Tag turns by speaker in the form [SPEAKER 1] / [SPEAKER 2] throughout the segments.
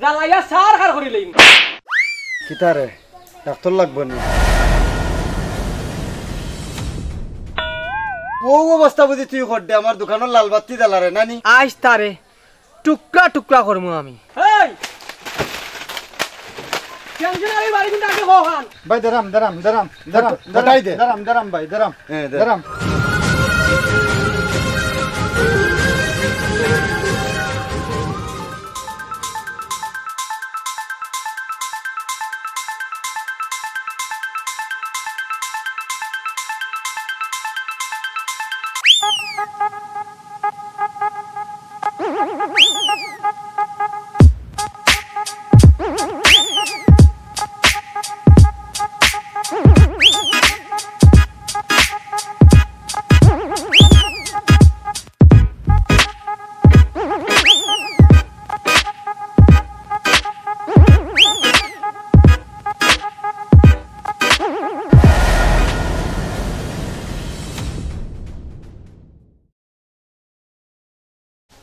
[SPEAKER 1] জ্বালাইয়া সার খার করিলেই
[SPEAKER 2] কিতারে ডাক্তার লাগবে না ও অবস্থা বুঝি তুই কর দে আমার দোকানের লাল বাতি জ্বালারে নানি
[SPEAKER 1] আইস তারে টুকরা টুকরা করমু আমি এই টেনশনারি বাড়ি কিন্তু আগে হোহান
[SPEAKER 2] ভাই দারাম বটাই দে দারাম ভাই দারাম দারাম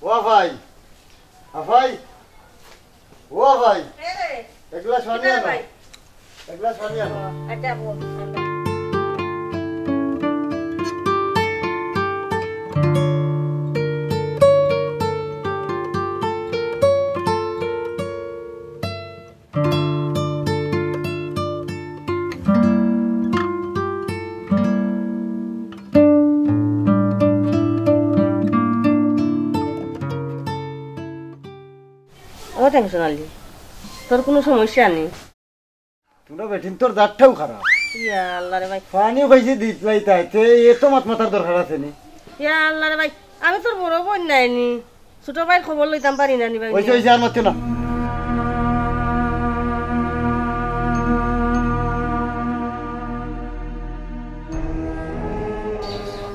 [SPEAKER 2] ও ভাই ভাই ও ভাই এক গ্লাস পানি আনো এক গ্লাস পানি আনো
[SPEAKER 3] আচ্ছা বল ও টেনশন আলি তোর কোনো সমস্যা নেই
[SPEAKER 2] তোমরা বেঠিন তোর জাতটাও খারাপ
[SPEAKER 3] ইয়া আল্লাহ রে ভাই
[SPEAKER 2] পানিও পাইছে দিত লাইতে এত মাথার দরকার আছে নি
[SPEAKER 3] ইয়া আল্লাহ রে ভাই আমি তোর বড় বোন নাইনি ছোট ভাই খবর লইতাম পারি না নি ভাই
[SPEAKER 2] ওইছে আর মাত্র না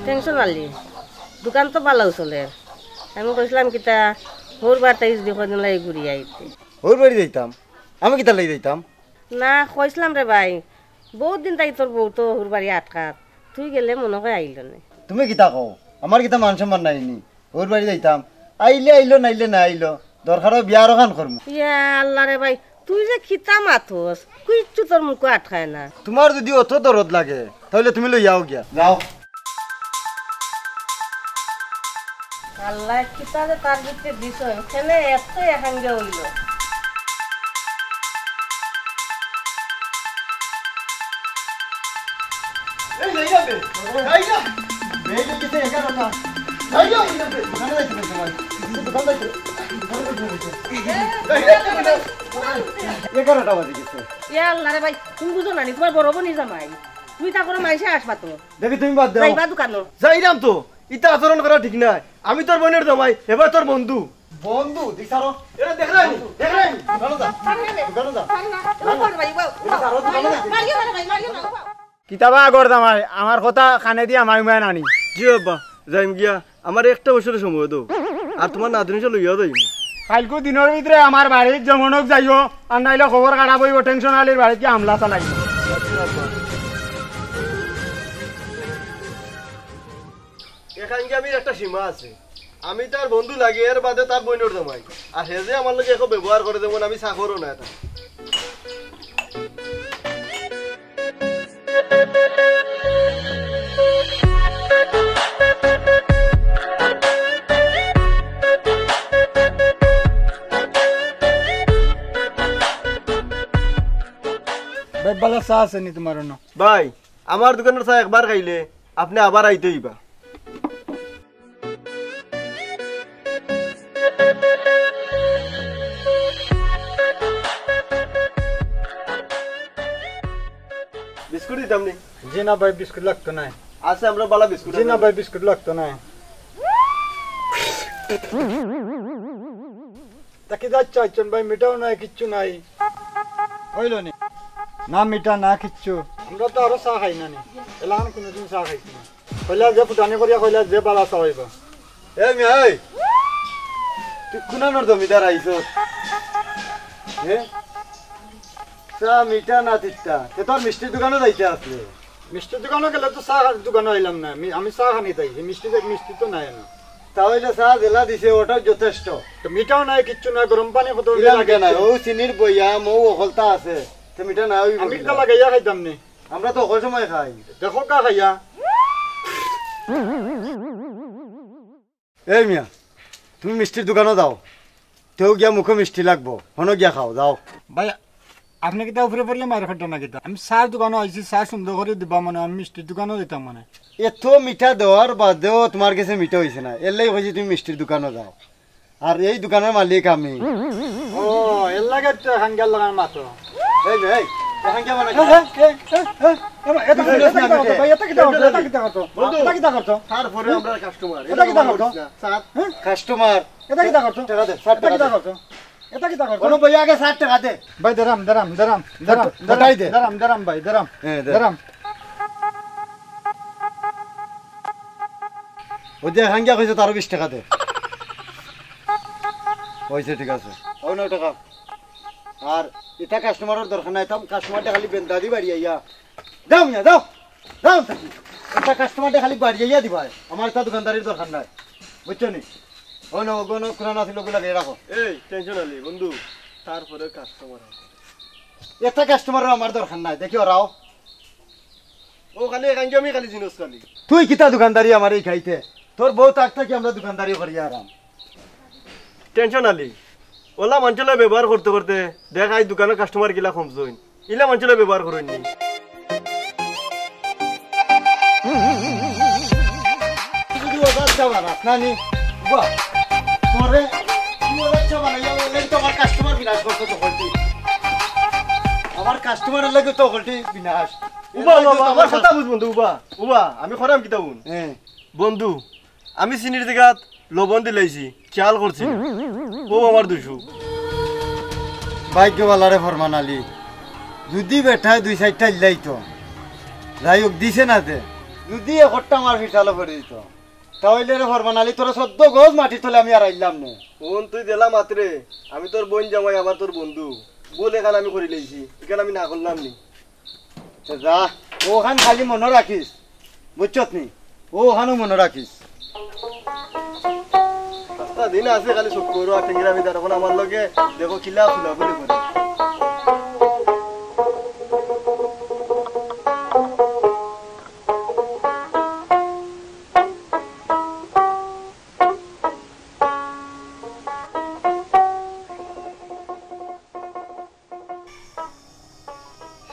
[SPEAKER 3] টেনশন আলি দোকান তো ভালো চলে আমি কইছিলাম কিতা হোর বার তাইজ দেখো দিন লাই ঘুরি আইতে
[SPEAKER 2] ওর বাড়ি যাইতাম আমি কিতা লই যাইতাম
[SPEAKER 3] না কইছিলাম রে ভাই বহুত দিন তাই তোর বউ তো হোর বাড়ি আটকাত তুই গেলে মনে হয় আইল না
[SPEAKER 2] তুমি কিতা কও আমার কিতা মান সম্মান নাইনি ওর বাড়ি যাইতাম আইলে আইলো নাইলে না আইলো দরকার বিয়ার ওখান করমু
[SPEAKER 3] ইয়া আল্লাহ রে ভাই তুই যে খিতা মাথোস কিচ্ছু তোর মুখ আটকায় না
[SPEAKER 2] তোমার যদি অত দরদ লাগে তাহলে তুমি লই যাও গিয়া যাও
[SPEAKER 3] আল্লাহ খিতা যে তার ভিতরে দিছয় খেলে এত একাঙ্গে হইল
[SPEAKER 2] এই যাই যাবে যাই যা বেলে কিতে 11টা যাই যাও দোকানে যাইতে সবাই দোকান যাইতে 11টা বাজে গেছে
[SPEAKER 3] ইয়া আল্লাহ রে ভাই তুমি বুঝো না নি তোমার বড় বোনই জামাই তুই তা করে মাইসে আসবা তো
[SPEAKER 2] দেখি তুমি বাদ দাও
[SPEAKER 3] যাইবা দোকানো
[SPEAKER 4] যাইরাম তো ইটা আচরণ করা ঠিক নাই আমি তোর বোনের জামাই এবার তোর বন্ধু
[SPEAKER 2] বন্ধু দিছারো
[SPEAKER 4] এটা দেখ রাই
[SPEAKER 2] দোকানে যা দোকানে যা
[SPEAKER 5] কিতাবা আগর দামাই আমার কথা কানে দিয়ে আমায় মায় নানি
[SPEAKER 4] জি বাবা যাইম গিয়া আমার একটা বছরের সময় দাও আর তোমার নাতনি চলে লইয়া যাইম
[SPEAKER 5] কালকু দিনের ভিতরে আমার বাড়ির জমনক যাইও আর নাইলে খবর খারাপ হইব টেনশন আলির বাড়িতে হামলা চালাইব
[SPEAKER 4] এখান আমি একটা সীমা আছে আমি তার বন্ধু লাগি এর বাদে তার বোনের জামাই আর হে যে আমার লগে এখন ব্যবহার করে যেমন আমি চাকরও না এটা
[SPEAKER 5] বেবালা চা আছে নি তোমার ন
[SPEAKER 4] ভাই আমার দোকানের চা একবার খাইলে আপনি আবার আইতে হইবা বিস্কুট দিতাম নি
[SPEAKER 5] জি না ভাই বিস্কুট লাগতো না
[SPEAKER 4] আছে আমরা বালা বিস্কুট
[SPEAKER 5] জি না ভাই বিস্কুট লাগতো না তাকে যাচ্ছে আইছেন ভাই মিটাও নাই কিচ্ছু নাই হইল নি না মিটা না কিচ্ছু আমরা তো আরো চা খাই না নি এলান কোনোদিন চা খাইছি না কইলা যে ফুটানি করিয়া কইলা যে বালা চা হইব
[SPEAKER 4] এ মিয়াই তুই কুনানোর জমিদার আইছ
[SPEAKER 2] হে চা মিঠা না তিতা তে তোর মিষ্টির দোকানে যাইতে আসলে
[SPEAKER 5] মিষ্টির দোকানে গেলে তো চা দোকানে আইলাম না আমি চা খানি তাই মিষ্টি তো নাই না
[SPEAKER 2] তাহলে চা জেলা দিছে ওটাও যথেষ্ট।
[SPEAKER 5] তো মিঠাও নাই কিচ্ছু নাই, গরম পানি কত
[SPEAKER 2] লাগে না, ও চিনির বইয়াম ও অকলতা আছে, তো মিঠা না হইব।
[SPEAKER 5] আমি কিটা লাগাইয়া খাইতাম নি,
[SPEAKER 2] আমরা তো অকল সময় খাই।
[SPEAKER 5] দেখো কা খাইয়া।
[SPEAKER 2] এই মিয়া, তুমি মিষ্টির দোকানে যাও, তেও গিয়া মুখে মিষ্টি লাগবো, হনো গিয়া খাও যাও।
[SPEAKER 5] ভাই আপনি কিটা উপরে পড়লে মায়ের খাটা না কিটা? আমি চার দোকানে আইছি, চা সুন্দর করে দিবা মানে, আমি মিষ্টির দোকানেও দিতাম মানে।
[SPEAKER 2] এত মিঠা দেওয়ার বাদেও তোমার কাছে মিঠা হয়েছে না, এর লাগে কইছি তুমি মিষ্টির দোকানে যাও। আর এই দোকানের মালিক আমি।
[SPEAKER 5] ও এর লাগে হাঙ্গার লাগার মাত্র।
[SPEAKER 2] এই নে, এই এখন কে মানে তারপরে আমরা কাস্টমার,
[SPEAKER 5] এটা কি দাম করছো?
[SPEAKER 2] কাস্টমার
[SPEAKER 5] এটা কিটা করছো?
[SPEAKER 2] টাকা দে, 60
[SPEAKER 5] এটা
[SPEAKER 2] টাকা
[SPEAKER 5] কিটা
[SPEAKER 2] দে।
[SPEAKER 5] করছো? এটা কিটা করছো?
[SPEAKER 2] কোন বইয়া আগে 60 টাকা দে।
[SPEAKER 5] ভাই দারাম দারাম দারাম দারাম
[SPEAKER 2] গোটাই দে।
[SPEAKER 5] দারাম দারাম ভাই দারাম
[SPEAKER 2] হ্যাঁ, দে।
[SPEAKER 5] দারাম।
[SPEAKER 2] ওই যে হাঙ্গিয়া কইছে তারও 20 টাকা দে। হইছে, ঠিক আছে, ওই 9 টাকা। আর এটা কাস্টমারের দরকার নাই, তাম কাস্টমারটা খালি বেন্দাদি বাড়ি আইয়া যাও মিয়া যাও যাও, এটা কাস্টমারটা খালি বাড়ি আইয়া দিবা, আমার তা দোকানদারির দরকার নাই, বুঝছো নি? ওই না ওগুন কোন আছিল ওগুলা গে রাখো।
[SPEAKER 4] এই টেনশন আলি বন্ধু, তারপরে কাস্টমার
[SPEAKER 2] এটা কাস্টমারের আমার দরকার নাই, দেখি ওরাও।
[SPEAKER 4] ও খালি এখান আমি খালি জিনিস খালি।
[SPEAKER 2] তুই কিতা দোকানদারি আমার এই খাইতে, তোর বউ থাকতে কি আমরা দোকানদারি করি আরাম।
[SPEAKER 4] টেনশন আলি ওলা মানুষের ব্যবহার করতে করতে দেখ আজ দোকানের কাস্টমার গিলা কমছইন, ইলা মানুষের ব্যবহার করেননি।
[SPEAKER 2] যদি ওদের চাবা রাখনানি বাহ তোরে তুই ওদের চাবা না, এই তো আমার কাস্টমার বিনাশ করতে তো হলটি, আমার কাস্টমারের লাগে তো হলটি বিনাশ।
[SPEAKER 4] উবা বাবা আমার কথা বুঝ বন্ধু, উবা উবা আমি খরাম কিতা বুন
[SPEAKER 2] হ্যাঁ
[SPEAKER 4] বন্ধু, আমি চিনির জায়গাত লবণ দিলাইছি, খেয়াল করছি না। ও আমার দুশো
[SPEAKER 2] ভাগ্যবালারে ফরমান আলী, যদি বেঠায় 2-4টা ইলাই তো যাই হোক দিছে না দে, যদি একটা আমার ফিটালো করে দিত তাহলে রে ফরমান আলী তোরা 14 গজ মাটি তোলে আমি আর আইলাম না।
[SPEAKER 4] ফোন তুই দিলা মাত্রে, আমি তোর বোন জামাই আবার তোর বন্ধু বল, এখানে আমি করে লইছি, এখানে আমি না করলাম নি।
[SPEAKER 2] তো যা ওখান খালি মনে রাখিস, বুঝছত নি? ওখানেও মনে রাখিস।
[SPEAKER 4] দিন আছে খালি চোখ করো আর টেঙ্গিরা আমি তখন আমার লগে দেখো কিলা ফুলা বলে করে।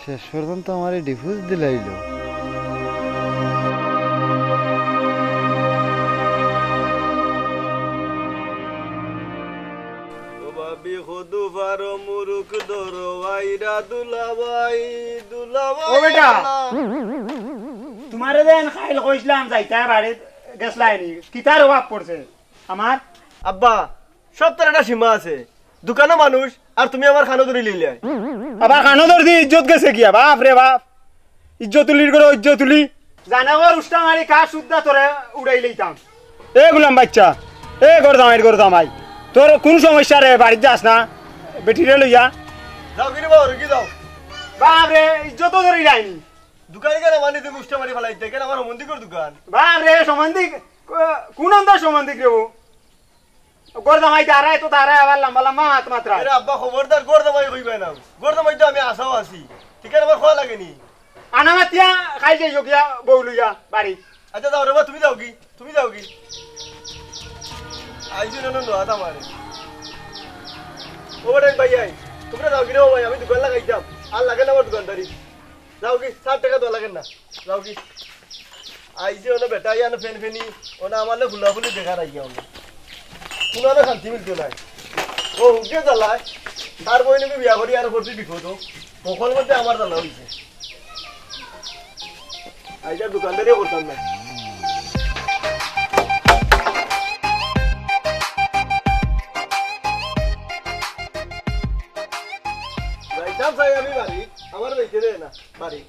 [SPEAKER 2] শেষ পর্যন্ত আমার ডিফিউজ দিলাইলো।
[SPEAKER 6] ও বেটা তোমারে দেন খাইল কইছিলাম যাইতা বাড়ি গেছলাইনি, কিতার অভাব পড়ছে আমার?
[SPEAKER 4] আব্বা সব তার একটা সীমা আছে, দোকানে মানুষ আর তুমি আমার খানো ধরে লিলে।
[SPEAKER 6] আবার খানো ধর দি ইজ্জত গেছে কি? বাপ রে বাপ, ইজ্জত তুলির করে ইজ্জত তুলি জানাগর উষ্টা মারি কা সুদ্ধা তোরে উড়াই লইতাম। এ গুলাম বাচ্চা, এ গরদামাই তোর কোন সমস্যা রে? বাড়িতে যাস না বেটিরে লইয়া?
[SPEAKER 4] যাও কিনে বাবা রুকি যাও।
[SPEAKER 6] বাপ রে ইজ্জত ধরে যায়নি,
[SPEAKER 4] দোকানে কেন মানি তুমি উষ্টা মারি ফেলাইতে, কেন আমার মন্দির দোকান?
[SPEAKER 6] বাপ রে সম্বন্ধিক কোন অন্তর সম্বন্ধিক রে? গরদামাই দাঁড়ায় তো দাঁড়ায় আবার লম্বা লম্বা হাত মাত্রা।
[SPEAKER 4] আরে আব্বা খবরদার গরদামাই কইবে না, গরদামাই তো আমি আসাও আছি, ঠিক আছে আমার খোয়া লাগেনি।
[SPEAKER 6] আনামাতিয়া খাই যাই গিয়া বউ লইয়া বাড়ি।
[SPEAKER 4] আচ্ছা যাও রে বা, তুমি যাও কি? তুমি যাও কি? আইছি না হাত আমার। ও বেটা ভাই আই, তোমরা যাও কি রে ভাই? আমি দোকান লাগাইতাম, আর লাগে না আমার দোকানদারি। যাও কি 60 টাকা তো লাগে না, যাও কি? আইছি ওনা বেটা ইয়ানো ফেন ফেনি ওনা আমালে ফুলাফুলি দেখা রাখি আমরা কোনো শান্তি মিলতো নাই। ও হুকে জ্বালায় তার বই নাকি বিয়া করি আর করছি বিপদ, কখন মধ্যে আমার জ্বালা হয়েছে। আইজার দোকানদারিও করতাম না। যাইতাম চাই আমি বাড়ি, আমার বেঁচে দেয় না বাড়ি।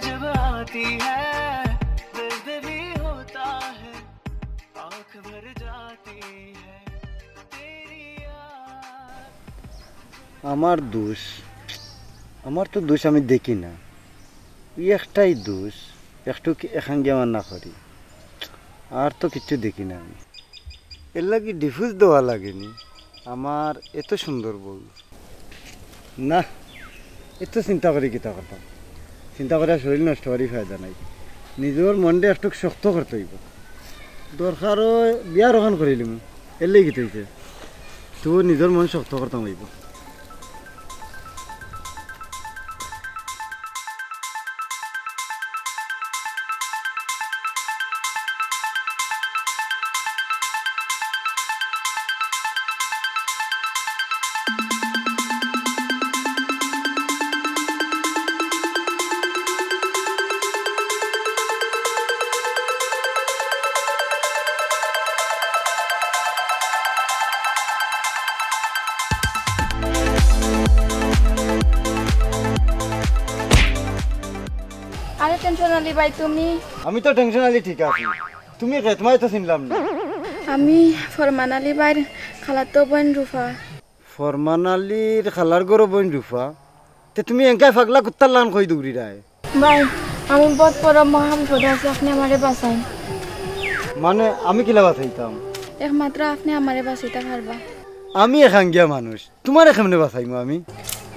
[SPEAKER 7] जब आती है दर्द भी होता है, आँख भर जाती है तेरी याद।
[SPEAKER 2] আমার দোষ, আমার তো দোষ আমি দেখি না, ওই একটাই দোষ, একটু এখাঙ্গে আমার না করি, আর তো কিছু দেখি না আমি। এর লাগে ডিফিউজ দেওয়া লাগেনি আমার এত সুন্দর বউ। না, এত চিন্তা করি কিতা করতাম, চিন্তা করে শরীর নষ্ট করি ফায়দা নাই। নিজের মনটা একটু শক্ত করতে হইব। দরকার বিয়া রোহণ করিলিম, এর লাগে কি হয়েছে, তো নিজের মন শক্ত করতাম হইব।
[SPEAKER 8] আরে টেনশন আলি ভাই তুমি?
[SPEAKER 2] আমি তো টেনশন আলি ঠিক আছে, তুমি তোমায় তো চিনলাম না।
[SPEAKER 8] আমি ফরমান আলী ভাইয়ের খালাতো বোন রুফা।
[SPEAKER 2] ফরমান আলীর খালার গরো বোন রুফা? তে তুমি এঙ্কাই ফাগলা কুত্তার লান কই দৌড়ি রায়?
[SPEAKER 8] ভাই আমি বহুত বড় মহাবিপদে আছি, আপনি আমারে বাঁচাইন।
[SPEAKER 2] মানে আমি কিলা বাঁচাইতাম?
[SPEAKER 8] একমাত্র আপনি আমারে বাঁচাইতে পারবা।
[SPEAKER 2] আমি এখাঙ্গিয়া মানুষ, তোমার কেমনে বাঁচাইমু আমি?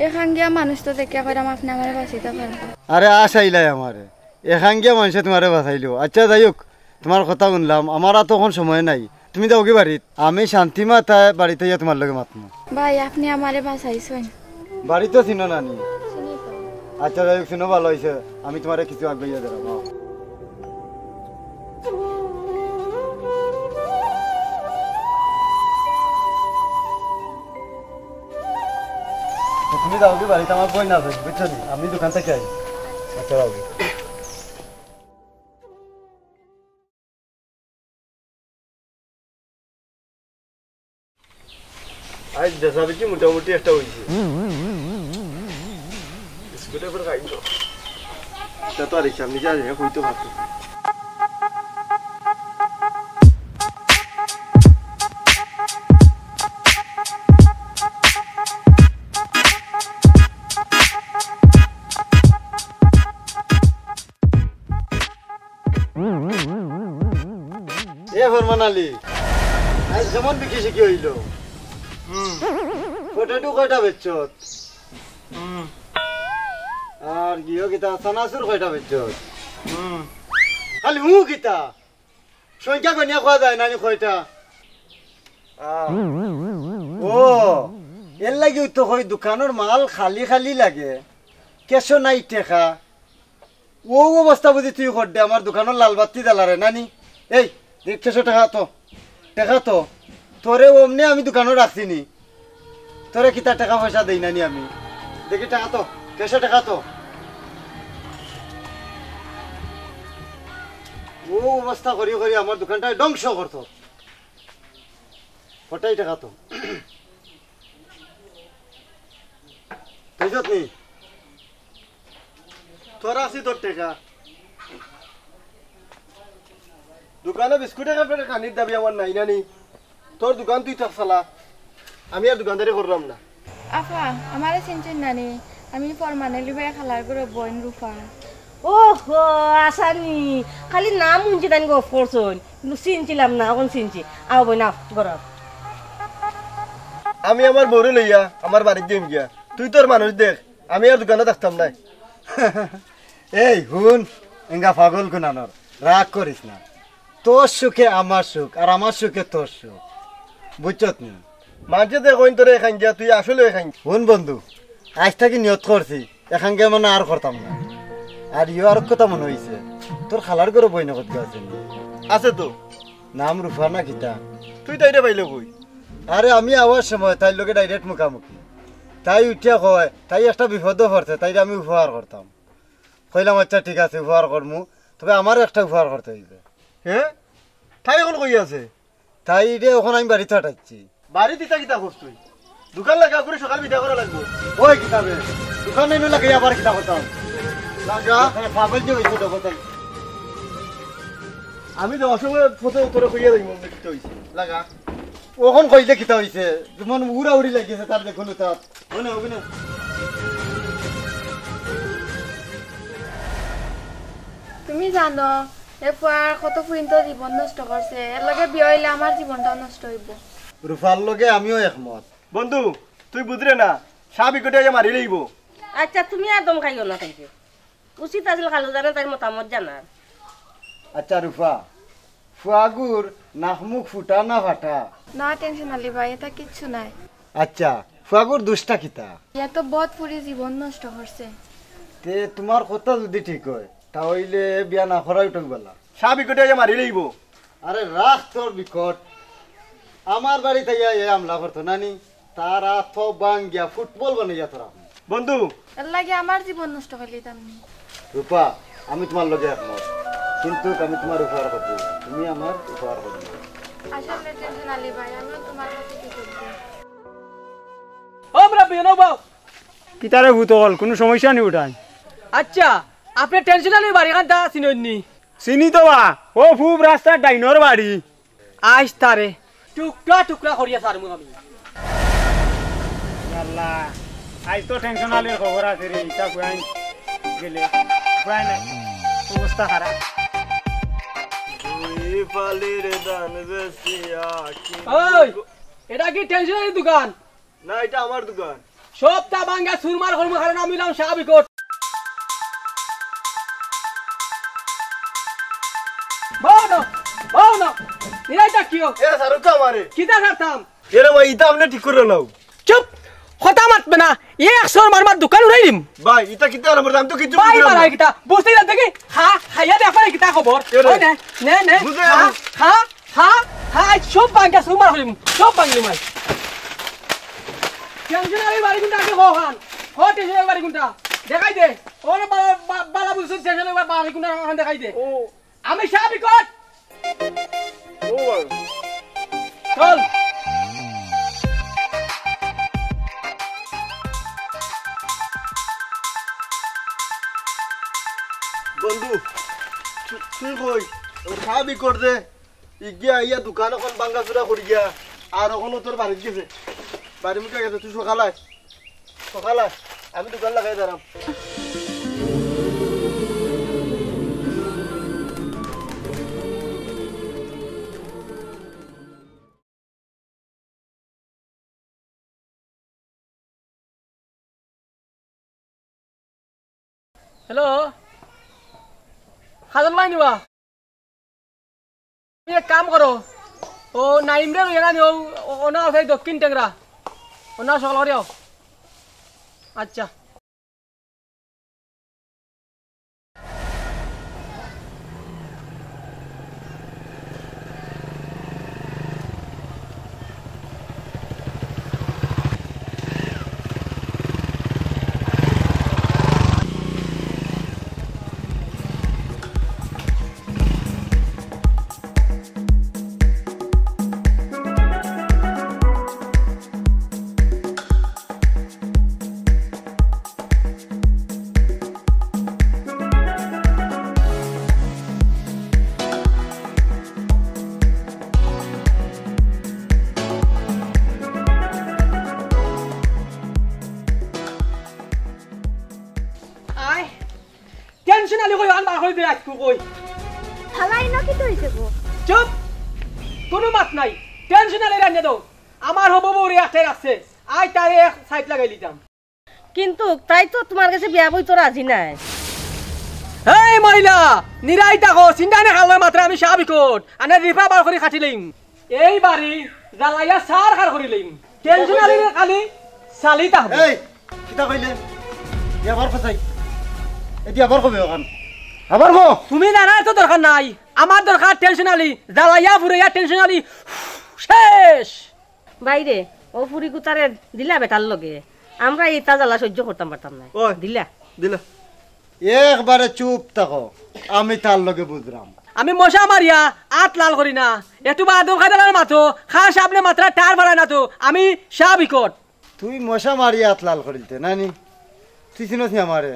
[SPEAKER 8] এখাঙ্গিয়া মানুষ তো দেখে কইরাম আপনি আমারে বাঁচাইতে পারবা।
[SPEAKER 2] আরে আশাইলাই আমারে, এখাঙ্গিয়া মানুষে তোমারে বাঁচাইলো। আচ্ছা যাই হোক, তোমার কথা শুনলাম, আমার আর তখন সময় নাই, তুমি যাও কি বাড়িত, আমি শান্তিমা তাই বাড়িতে ইয়া তোমার লগে মাতমু।
[SPEAKER 8] ভাই আপনি আমারে বাঁচাইছেন।
[SPEAKER 2] বাড়ি তো চিনো নানি? আচ্ছা যাই হোক, চিনো ভালো হয়েছে, আমি তোমারে কিছু আগাইয়া দেবো। তুমি যাও কি বাড়িতে, আমার বই না আছে বুঝছো নি, আমি দোকান থেকে আই। আচ্ছা যাও কি।
[SPEAKER 4] আজ দেখা দেখি মোটামুটি একটা হয়েছে। বিস্কুটের করে খাই তো, তা তো আর হিসাব নিজে আছে হইতে পারতো।
[SPEAKER 2] এ ফরমান আলী, আজ যেমন বিক্রি শিখি হইল, পটেটো কয়টা বেচছত? আর গিয়ে কিতা চানাচুর কয়টা বেচছত? খালি কিতা সংখ্যা গনিয়া খোয়া যায় নানি কয়টা? ও এর লাগে তো কই দোকানের মাল খালি খালি লাগে, কেশো নাই টেকা। ও অবস্থা বুঝি তুই কর দে, আমার দোকানের লাল বাতি জ্বালারে নানি। এই কেশো টাকা তো তোরে অমনি আমি দোকানে রাখছিনি, তোরে কিতা টাকা পয়সা দেই নানি আমি। দেখি টাকা তো, কেশো টাকা তো। ও অবস্থা করি করি আমার দোকানটা ধ্বংস করতো। কটাই টাকা তো নি
[SPEAKER 4] তোর আছি তোর টেকা, দোকানে বিস্কুটের কানির দাবি আমার নাই নানি। তোর দোকান তুই থাক চালা, আমি আর দোকানদারি করলাম না।
[SPEAKER 8] আপা আমারে চিনছেন নানি? আমি ফরমান আলী ভাইয়ের খালার করে বোন রুফা।
[SPEAKER 3] ও হো আসানি, খালি নাম শুনছি তাই গো করছন, কিন্তু চিনছিলাম না, এখন চিনছি। আও বই নাও গরম।
[SPEAKER 4] আমি আমার বউরে লইয়া আমার বাড়িতে যাইম গিয়া, তুই তোর মানুষ দেখ, আমি আর দোকানে থাকতাম না।
[SPEAKER 2] এই হুন এঙ্গা পাগল কোনানোর, রাগ করিস না। তোর সুখে আমার সুখ, আর আমার সুখে তোর সুখ, বুঝছত নি?
[SPEAKER 4] মাঝে দেখ তোরে এখান গিয়া, তুই আসলে এখান।
[SPEAKER 2] হুন বন্ধু, আজ থাকি নিয়ত করছি এখানকে মানে আর করতাম না। আর ইয়ে আর কথা মনে হয়েছে, তোর খালার করে বই নগদ গেছে
[SPEAKER 4] আছে তো,
[SPEAKER 2] নাম রূপা না কিতা?
[SPEAKER 4] তুই তাইরে পাইলে কই?
[SPEAKER 2] আরে আমি আওয়ার সময় তাই লোকে ডাইরেক্ট মুখামুখি, তাই উঠিয়া কয় তাই একটা বিপদ পড়ছে, তাই আমি উপহার করতাম। কইলাম আচ্ছা ঠিক আছে উপহার করমু, তবে আমার একটা উপহার করতে হইবে।
[SPEAKER 4] হ্যাঁ তাই এখন কই আছে?
[SPEAKER 2] তাই রে এখন আমি বাড়িতে হাঁটাচ্ছি।
[SPEAKER 4] বাড়ি দিতা কিতা করছ তুই? দোকান লাগা করে সকাল বিদা করা লাগবে।
[SPEAKER 2] ওই কিতাবে দোকান নেই লাগে আবার কিতা করতাম লাগা পাগল যে হইছে তো বতাই।
[SPEAKER 4] আমি তো অসময় ফটো তোরে কইয়া দেই মনে কিতা হইছে লাগা।
[SPEAKER 2] ওখন কইলে কিতা হইছে, যেমন উড়া উড়ি লাগিছে তার দেখুন তার মনে হবে না।
[SPEAKER 8] তুমি জানো এ ফুয়ার কত ফুইন তো জীবন নষ্ট করছে এর লগে বিয়ে হইলে আমার জীবনটাও নষ্ট হইব
[SPEAKER 2] রূপার লগে আমিও একমত।
[SPEAKER 4] বন্ধু তুই বুঝরে না সাবি কোটে মারি লইব।
[SPEAKER 3] আচ্ছা তুমি আর দম খাইও না খাইছে উচিত আছিল খালু জানে তাই মতামত জানার।
[SPEAKER 2] আচ্ছা রূপা, ফুয়াগুর নাকমুখ ফুটা না ফাটা?
[SPEAKER 8] না টেনশন আলি ভাই এটা কিচ্ছু নাই।
[SPEAKER 2] আচ্ছা ফুয়াগুর দুষ্টা কিতা?
[SPEAKER 8] ইয়া তো বহুত ফুরি জীবন নষ্ট করছে।
[SPEAKER 2] তে তোমার কথা যদি ঠিক হয় তাহলে বিয়া না করাই তো বলা।
[SPEAKER 4] সাবি কোটে মারি লইব।
[SPEAKER 2] আরে রাখ তোর বিকট, আমার বাড়িতে এ আমলা করতো নানি, তারা তো বাঙ্গিয়া ফুটবল বানাইয়া তোরা।
[SPEAKER 4] বন্ধু
[SPEAKER 8] এর লাগে আমার জীবন নষ্ট করলি তুমি।
[SPEAKER 2] রূপা আমি তোমার লগে একমত, কিন্তু আমি তোমার উপহার করবো, তুমি আমার উপহার করবে না।
[SPEAKER 8] আসলে টেনশন আলি ভাই আমিও তোমার কাছে কি করব।
[SPEAKER 1] ও মুরব্বি নবাও।
[SPEAKER 6] কিতারে ভূত হল কোনো সমস্যা নেই ওটাই।
[SPEAKER 1] আচ্ছা আপনি টেনশন আলি বাড়ি কান্তা চিননি?
[SPEAKER 6] চিনি তো বা ও ফুব রাস্তার ডাইনর বাড়ি।
[SPEAKER 1] আইস তারে টুকরা টুকরা করিয়া সারমু আমি।
[SPEAKER 6] আল্লাহ আজ তো টেনশন আলির খবর আছে রে, ইটা ফুয়াই গেলে ফুয়াই নাই অবস্থা খারাপ।
[SPEAKER 4] তুই ফালির দান বেশিয়া কি
[SPEAKER 1] ওই এটা কি টেনশন আলি দোকান?
[SPEAKER 4] না এটা আমার দোকান।
[SPEAKER 1] সবটা ভাঙ্গা সুরমার করমু কারণ আমি নাম সাবিকট। বাও না নিরাইটা কিও
[SPEAKER 4] এ সারুকা মারে
[SPEAKER 1] কিতা করতাম?
[SPEAKER 4] এরে ভাই ইটা আপনি ঠিক করে নাও।
[SPEAKER 1] চুপ কথা মাতবে না, একশো মারমার দোকান উড়াই দিম।
[SPEAKER 4] ভাই ইটা কিতা আমার দাম তো কিছু
[SPEAKER 1] ভাই
[SPEAKER 4] বুঝলাম
[SPEAKER 1] মারা
[SPEAKER 4] না।
[SPEAKER 1] কিতা বুঝতে না দেখি খা খাইয়া দেখা কিতা খবর?
[SPEAKER 4] এরে।
[SPEAKER 1] ওই নে নে নে
[SPEAKER 4] বুঝে
[SPEAKER 1] খা
[SPEAKER 4] যাবো।
[SPEAKER 1] খা খা খা আজ সব ভাঙ্গা সুরমার করিম, সব ভাঙলি মাই। টেনশন আলি বাড়ি কোনটা আগে খান হ, টেনশন আলি বাড়ি কোনটা দেখাই দে। ওরে বালা বুঝছিস টেনশন আলি বাড়ি কোনটা দেখাই দে।
[SPEAKER 4] ও
[SPEAKER 1] আমি সাবিকট
[SPEAKER 4] ও ভাই
[SPEAKER 1] চল।
[SPEAKER 4] বন্ধু তুই কই খাবি কর দে ইগিয়া ইয়া দোকান এখন বাঙ্গা চুরা করি গিয়া আর ওখানে তোর বাড়ি গেছে, বাড়ি মুখে গেছে। তুই সকালে আমি দোকান লাগাই দাঁড়াম।
[SPEAKER 1] হ্যালো খাজন ভাই নিবা তুমি এক কাম করো ও নাইম রে লইয়া নিও ওনা আছে দক্ষিণ টেংরা ওনা সকাল করিও। আচ্ছা টেনশন আলি কই আনবা কই দে আজকু কই
[SPEAKER 8] হালাই না কি হইছে গো?
[SPEAKER 1] চুপ কোনো মাত নাই। টেনশন আলি রান্না দাও আমার হবো বউরে একটা রাখছে আই তারে এক সাইড লাগাই লিতাম।
[SPEAKER 3] কিন্তু তাই তো তোমার কাছে বিয়া বই তো রাজি নাই।
[SPEAKER 1] এই মহিলা নিরাই তাকো চিন্তা না খালো মাত্র আমি সাবিকট আনে রিফা বার করে খাটি লইম এই বাড়ি জ্বালাইয়া সার খার করে লইম। টেনশন আলি খালি চালি তাহব।
[SPEAKER 2] এই কিতা কইলে আবার ফসাই এটি আবার কবে ওখান আবার গো
[SPEAKER 1] তুমি জানার তো দরকার নাই, আমার দরকার টেনশন আলি জ্বালাইয়া ফুরাইয়া টেনশন আলি শেষ।
[SPEAKER 3] বাইরে ও ফুরি কুতারে দিলা বেটার লগে আমরা এটা জ্বালা সহ্য করতাম পারতাম না।
[SPEAKER 2] ওই।
[SPEAKER 3] দিলা
[SPEAKER 4] দিলা
[SPEAKER 2] একবারে চুপ থাকো, আমি তার লগে বুঝলাম।
[SPEAKER 1] আমি মশা মারিয়া আট লাল করি না, একটু বাদম খাইদার মাথো খা সাবলে মাত্রা টার বাড়ায় না তো আমি সাবিকট।
[SPEAKER 2] তুই মশা মারি আতলাল করিলতে নানি, তুই চিনছি আমারে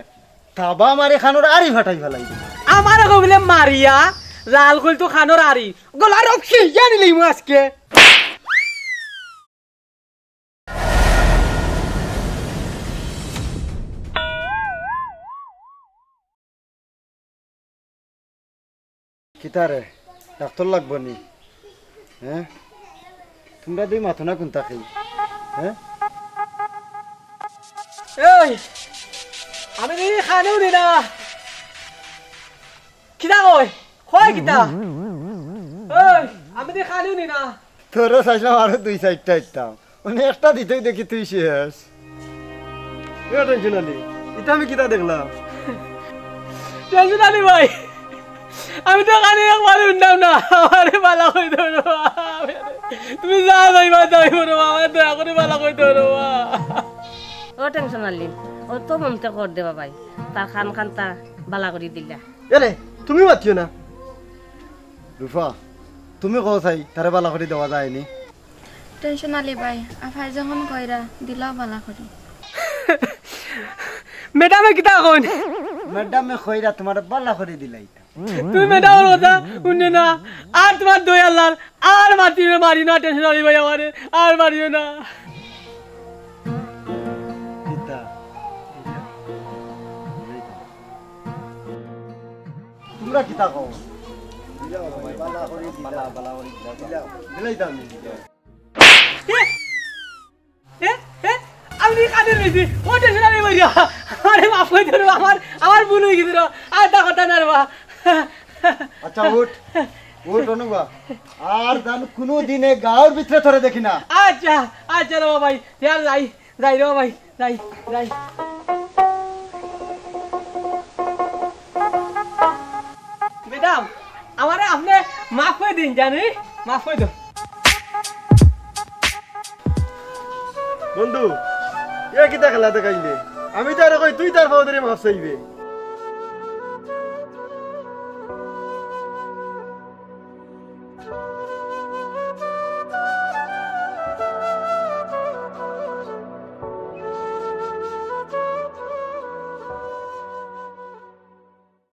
[SPEAKER 2] তাবা মারি খানোর আরি ফাটাই ফেলাই দিবি।
[SPEAKER 1] আমার কবিলে মারিয়া লাল কইল তো খানোর আরি গলা রক্ষি জানিলি আজকে।
[SPEAKER 2] কিতারে ডাক্তার লাগবো নি হ্যাঁ তোমরা দুই মাথো না কোনটা খাই হ্যাঁ
[SPEAKER 1] এই আমি দি খানেও দি না কিতা কয় কিতা এই আমি দি খানেও নি না
[SPEAKER 2] তোরা চাইলাম আরো 2-4টা ইতাম মানে একটা দিতেই দেখি তুই শেষ
[SPEAKER 4] টেনশন আলি এটা আমি কিতা দেখলাম
[SPEAKER 1] টেনশন আলি ভাই আমি তো খালি একবার উঠলাম না আমারে বালা কই ধরো তুমি যা যাইবা যাই করো আমার দয়া করে বালা কই ধরো
[SPEAKER 3] ও টেনশন আনলি ও তো মনতে কর দেবা ভাই তার খানটা বালা করে দিলা
[SPEAKER 4] এরে তুমি মাতিও না
[SPEAKER 2] রূপা তুমি কও চাই তারে বালা করে দেওয়া যায়নি
[SPEAKER 8] টেনশন আলি ভাই আফাই যখন কইরা দিলাও বালা করি
[SPEAKER 1] ম্যাডামে কিতা কোন
[SPEAKER 2] ম্যাডামে কইরা তোমার বালা করে দিলাই
[SPEAKER 1] তুমি ম্যাডামের কথা শুনে না আর তোমার দই আল্লাহ আর মারি না টেনশন আলি ভাই আমারে আর মারিও না
[SPEAKER 2] কিতা তোমরা কিতা কও বালা করে দিলাই দাম
[SPEAKER 1] আমি কাদের বেশি ও টেনশন আলি ভাই আরে মাফ করে দিও আমার ভুল হয়ে গেছিল আর তা কথা না রে বা
[SPEAKER 2] আচ্ছা উঠ অনুবা আর জান কোনো দিনে গাঁর ভিতরে তোরে দেখি না
[SPEAKER 1] আচ্ছা আচ্ছা রে ভাই যাই রে ভাই যাই ম্যাডাম আমারে আপনি মাফ করে দিন জানি মাফ করে দাও
[SPEAKER 4] বন্ধু এ কিতা খেলা দেখাইলে আমি তো আর কই তুই তার ফাও ধরে মাছ চাইবে